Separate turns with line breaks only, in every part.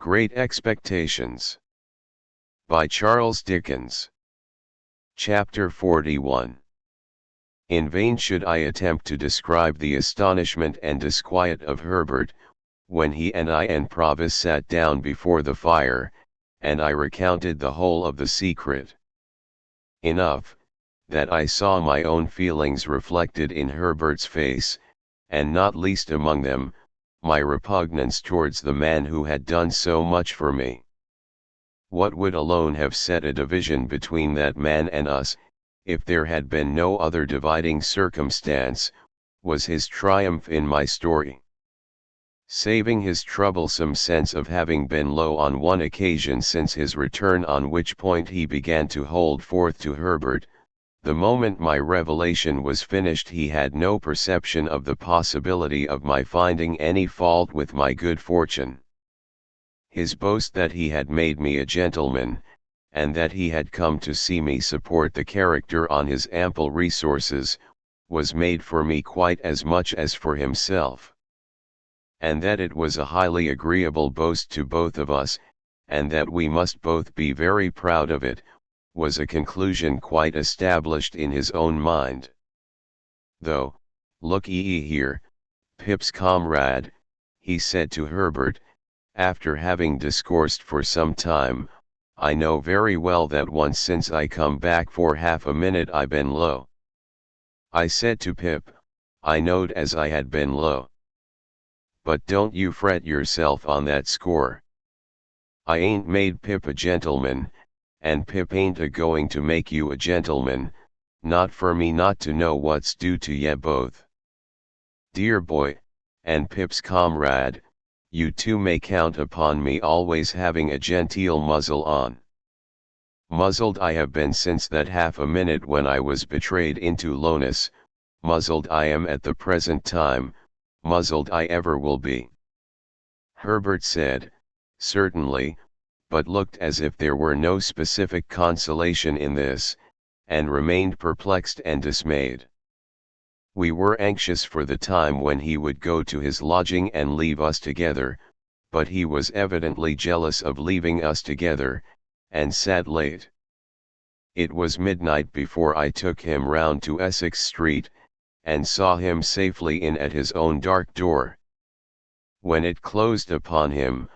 Great Expectations by Charles Dickens. Chapter 41. In vain should I attempt to describe the astonishment and disquiet of Herbert, when he and I and Provis sat down before the fire, and I recounted the whole of the secret. Enough, that I saw my own feelings reflected in Herbert's face, and not least among them, my repugnance towards the man who had done so much for me. What would alone have set a division between that man and us, if there had been no other dividing circumstance, was his triumph in my story. Saving his troublesome sense of having been low on one occasion since his return, on which point he began to hold forth to Herbert, the moment my revelation was finished he had no perception of the possibility of my finding any fault with my good fortune. His boast that he had made me a gentleman, and that he had come to see me support the character on his ample resources, was made for me quite as much as for himself. And that it was a highly agreeable boast to both of us, and that we must both be very proud of it, was a conclusion quite established in his own mind. Though, look ye here, Pip's comrade, he said to Herbert, after having discoursed for some time, I know very well that once since I come back for half a minute I been low. I said to Pip, I knowed as I had been low. But don't you fret yourself on that score. I ain't made Pip a gentleman, and Pip ain't a-going to make you a gentleman, not for me not to know what's due to ye both. Dear boy, and Pip's comrade, you two may count upon me always having a genteel muzzle on. Muzzled I have been since that half a minute when I was betrayed into lowness, muzzled I am at the present time, muzzled I ever will be. Herbert said, certainly, but looked as if there were no specific consolation in this, and remained perplexed and dismayed. We were anxious for the time when he would go to his lodging and leave us together, but he was evidently jealous of leaving us together, and sat late. It was midnight before I took him round to Essex Street, and saw him safely in at his own dark door. When it closed upon him,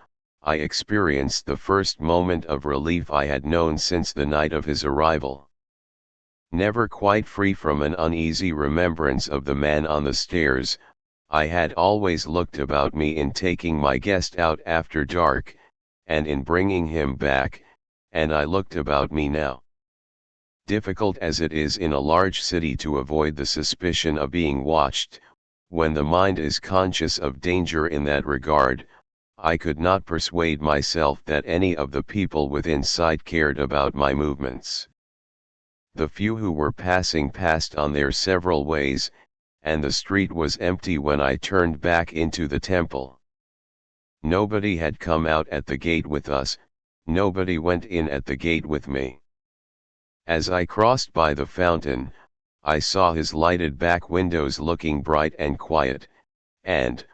I experienced the first moment of relief I had known since the night of his arrival. Never quite free from an uneasy remembrance of the man on the stairs, I had always looked about me in taking my guest out after dark, and in bringing him back, and I looked about me now. Difficult as it is in a large city to avoid the suspicion of being watched, when the mind is conscious of danger in that regard, I could not persuade myself that any of the people within sight cared about my movements. The few who were passing passed on their several ways, and the street was empty when I turned back into the temple. Nobody had come out at the gate with us, nobody went in at the gate with me. As I crossed by the fountain, I saw his lighted back windows looking bright and quiet, and,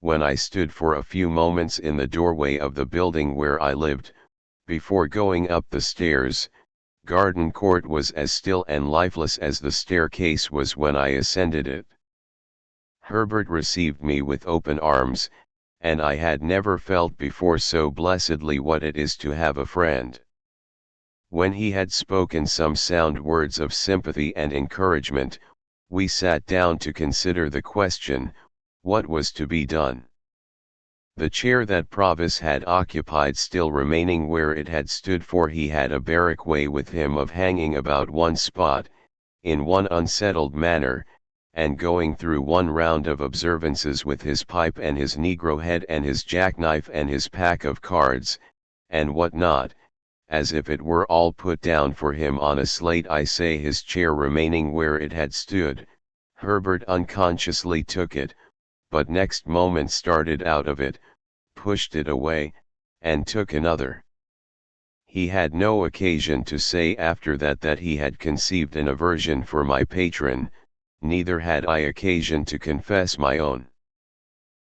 when I stood for a few moments in the doorway of the building where I lived, before going up the stairs, Garden Court was as still and lifeless as the staircase was when I ascended it. Herbert received me with open arms, and I had never felt before so blessedly what it is to have a friend. When he had spoken some sound words of sympathy and encouragement, we sat down to consider the question, what was to be done. The chair that Provis had occupied still remaining where it had stood, for he had a barrack way with him of hanging about one spot, in one unsettled manner, and going through one round of observances with his pipe and his negro head and his jackknife and his pack of cards, and what not, as if it were all put down for him on a slate. I say his chair remaining where it had stood, Herbert unconsciously took it, but next moment started out of it, pushed it away, and took another. He had no occasion to say after that he had conceived an aversion for my patron, neither had I occasion to confess my own.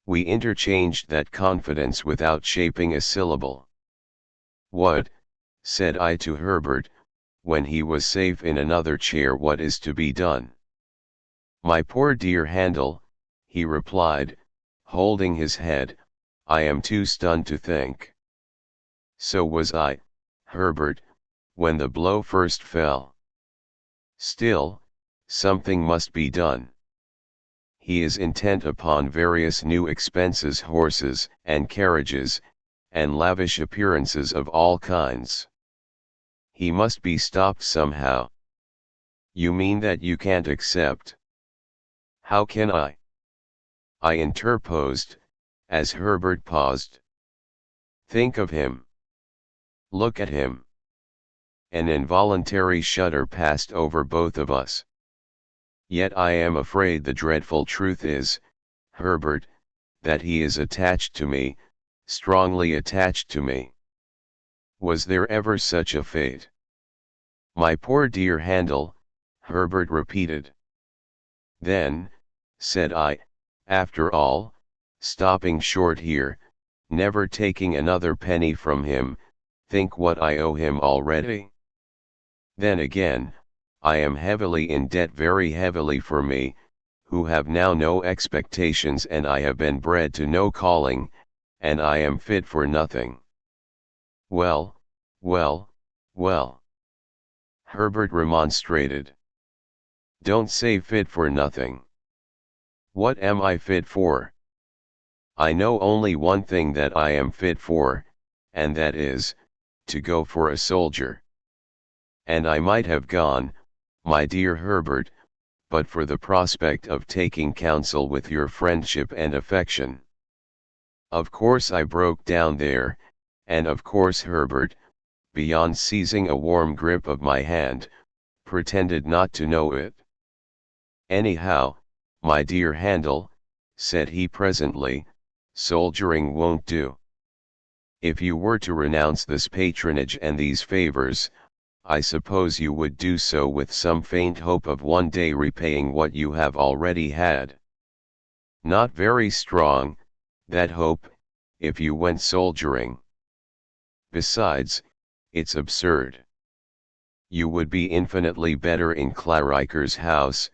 We interchanged that confidence without shaping a syllable. "What," said I to Herbert, when he was safe in another chair, "what is to be done?" "My poor dear Handel," he replied, holding his head, "I am too stunned to think." So was I, Herbert, when the blow first fell. Still, something must be done. He is intent upon various new expenses, horses and carriages, and lavish appearances of all kinds. He must be stopped somehow. "You mean that you can't accept?" "How can I?" I interposed, as Herbert paused. "Think of him. Look at him." An involuntary shudder passed over both of us. "Yet I am afraid the dreadful truth is, Herbert, that he is attached to me, strongly attached to me." "Was there ever such a fate?" "My poor dear Handel," Herbert repeated. "Then," said I, "after all, stopping short here, never taking another penny from him, think what I owe him already. Then again, I am heavily in debt, very heavily, for me, who have now no expectations, and I have been bred to no calling, and I am fit for nothing." "Well, well, well," Herbert remonstrated. "Don't say fit for nothing. What am I fit for? I know only one thing that I am fit for, and that is, to go for a soldier. And I might have gone, my dear Herbert, but for the prospect of taking counsel with your friendship and affection. Of course I broke down there, and of course Herbert, beyond seizing a warm grip of my hand, pretended not to know it. Anyhow, my dear Handel," said he presently, "soldiering won't do. If you were to renounce this patronage and these favors, I suppose you would do so with some faint hope of one day repaying what you have already had. Not very strong, that hope, if you went soldiering. Besides, it's absurd. You would be infinitely better in Claryker's house,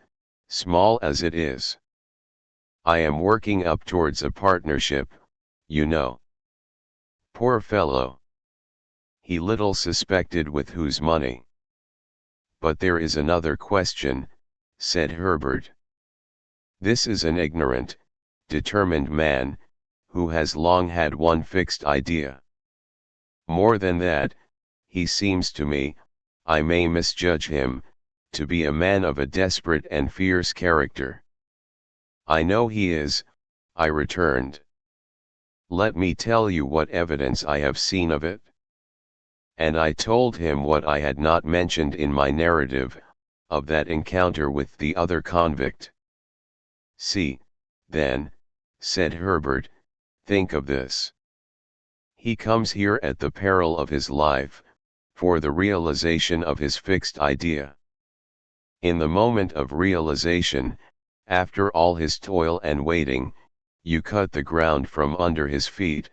small as it is. I am working up towards a partnership, you know." Poor fellow! He little suspected with whose money. "But there is another question," said Herbert. "This is an ignorant, determined man, who has long had one fixed idea. More than that, he seems to me, I may misjudge him, to be a man of a desperate and fierce character." "I know he is," I returned. "Let me tell you what evidence I have seen of it." And I told him what I had not mentioned in my narrative, of that encounter with the other convict. "See, then," said Herbert, "think of this. He comes here at the peril of his life, for the realization of his fixed idea. In the moment of realization, after all his toil and waiting, you cut the ground from under his feet,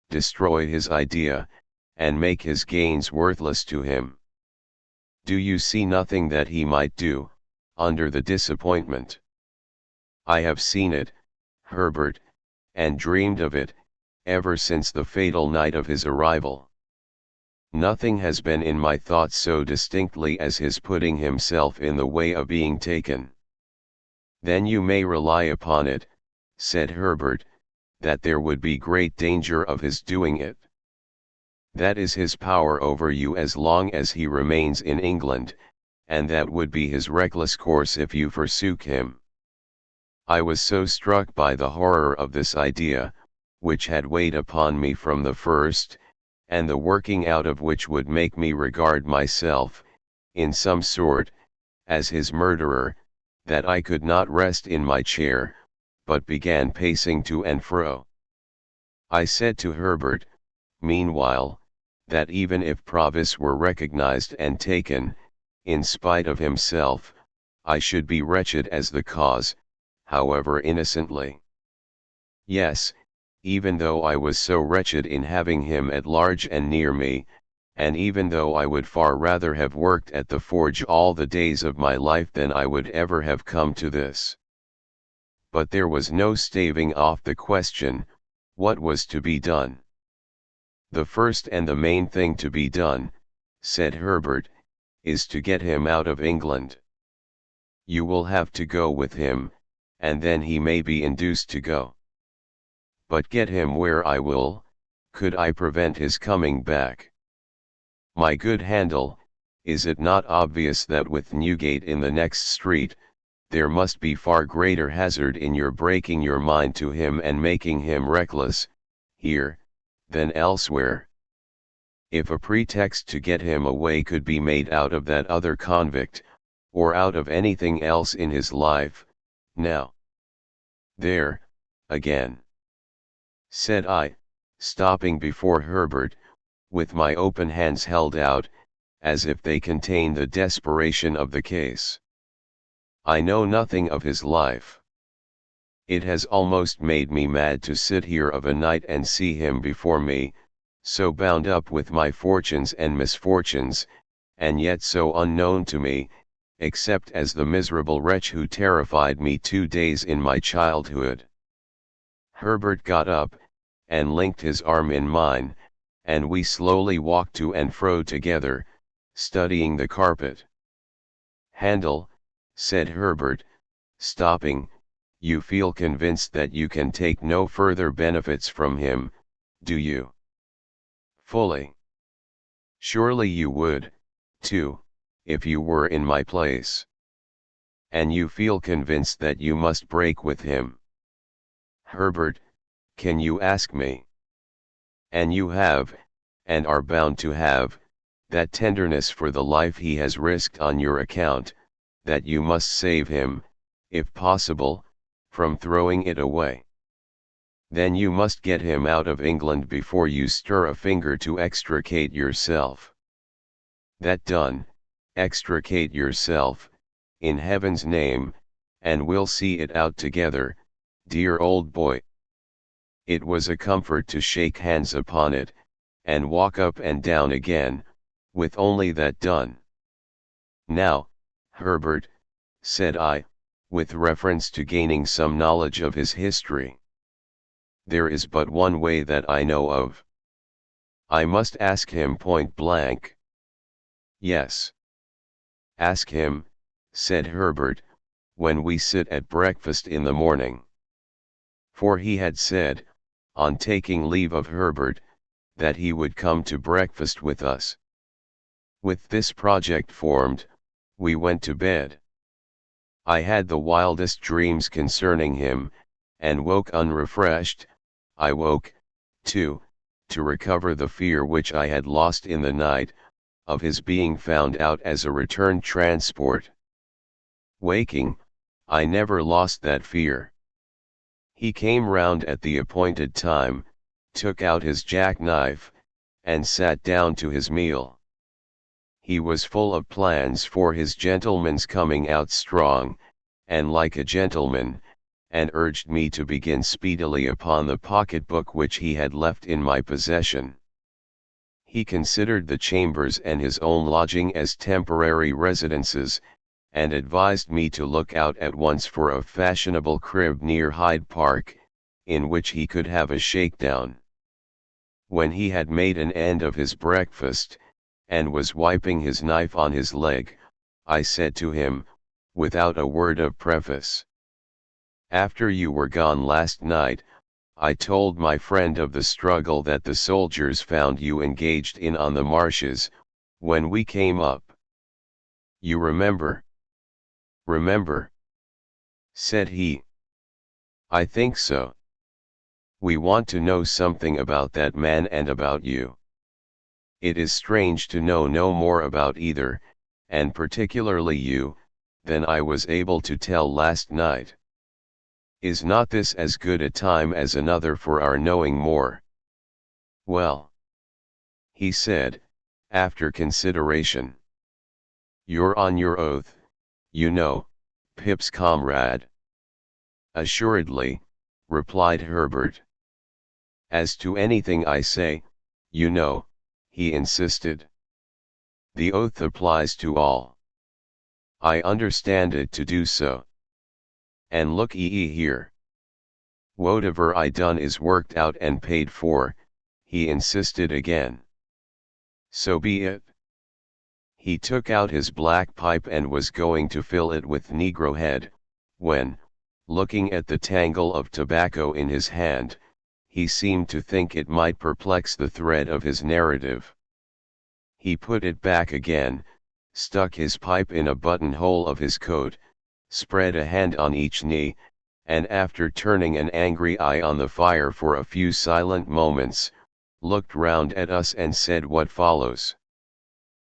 destroy his idea, and make his gains worthless to him. Do you see nothing that he might do, under the disappointment? I have seen it, Herbert, and dreamed of it, ever since the fatal night of his arrival. Nothing has been in my thoughts so distinctly as his putting himself in the way of being taken." "Then you may rely upon it," said Herbert, "that there would be great danger of his doing it. That is his power over you as long as he remains in England, and that would be his reckless course if you forsook him." I was so struck by the horror of this idea, which had weighed upon me from the first, and the working out of which would make me regard myself, in some sort, as his murderer, that I could not rest in my chair, but began pacing to and fro. I said to Herbert, meanwhile, that even if Provis were recognized and taken, in spite of himself, I should be wretched as the cause, however innocently. Yes, even though I was so wretched in having him at large and near me, and even though I would far rather have worked at the forge all the days of my life than I would ever have come to this. But there was no staving off the question, what was to be done? The first and the main thing to be done, said Herbert, is to get him out of England. You will have to go with him, and then he may be induced to go. But get him where I will, could I prevent his coming back? My good Handel, is it not obvious that with Newgate in the next street, there must be far greater hazard in your breaking your mind to him and making him reckless, here, than elsewhere? If a pretext to get him away could be made out of that other convict, or out of anything else in his life, now. There, again, said I, stopping before Herbert, with my open hands held out, as if they contained the desperation of the case. I know nothing of his life. It has almost made me mad to sit here of a night and see him before me, so bound up with my fortunes and misfortunes, and yet so unknown to me, except as the miserable wretch who terrified me 2 days in my childhood. Herbert got up, and linked his arm in mine, and we slowly walked to and fro together, studying the carpet. Handel, said Herbert, stopping, you feel convinced that you can take no further benefits from him, do you? Fully. Surely you would, too, if you were in my place. And you feel convinced that you must break with him. Herbert, can you ask me? And you have, and are bound to have, that tenderness for the life he has risked on your account, that you must save him, if possible, from throwing it away. Then you must get him out of England before you stir a finger to extricate yourself. That done, extricate yourself, in heaven's name, and we'll see it out together, dear old boy. It was a comfort to shake hands upon it, and walk up and down again, with only that done. Now, Herbert, said I, with reference to gaining some knowledge of his history. There is but one way that I know of. I must ask him point blank. Yes. Ask him, said Herbert, when we sit at breakfast in the morning. For he had said, on taking leave of Herbert, that he would come to breakfast with us. With this project formed, we went to bed. I had the wildest dreams concerning him, and woke unrefreshed. I woke, too, to recover the fear which I had lost in the night, of his being found out as a returned transport. Waking, I never lost that fear. He came round at the appointed time, took out his jackknife, and sat down to his meal. He was full of plans for his gentleman's coming out strong, and like a gentleman, and urged me to begin speedily upon the pocket-book which he had left in my possession. He considered the chambers and his own lodging as temporary residences, and advised me to look out at once for a fashionable crib near Hyde Park, in which he could have a shakedown. When he had made an end of his breakfast, and was wiping his knife on his leg, I said to him, without a word of preface, after you were gone last night, I told my friend of the struggle that the soldiers found you engaged in on the marshes, when we came up. You remember? Remember? Said he. I think so. We want to know something about that man and about you. It is strange to know no more about either, and particularly you, than I was able to tell last night. Is not this as good a time as another for our knowing more? Well, he said, after consideration. You're on your oath, you know, Pip's comrade. Assuredly, replied Herbert. As to anything I say, you know, he insisted. The oath applies to all. I understand it to do so. And look ye here. Whatever I done is worked out and paid for, he insisted again. So be it. He took out his black pipe and was going to fill it with Negro head, when, looking at the tangle of tobacco in his hand, he seemed to think it might perplex the thread of his narrative. He put it back again, stuck his pipe in a buttonhole of his coat, spread a hand on each knee, and after turning an angry eye on the fire for a few silent moments, looked round at us and said what follows.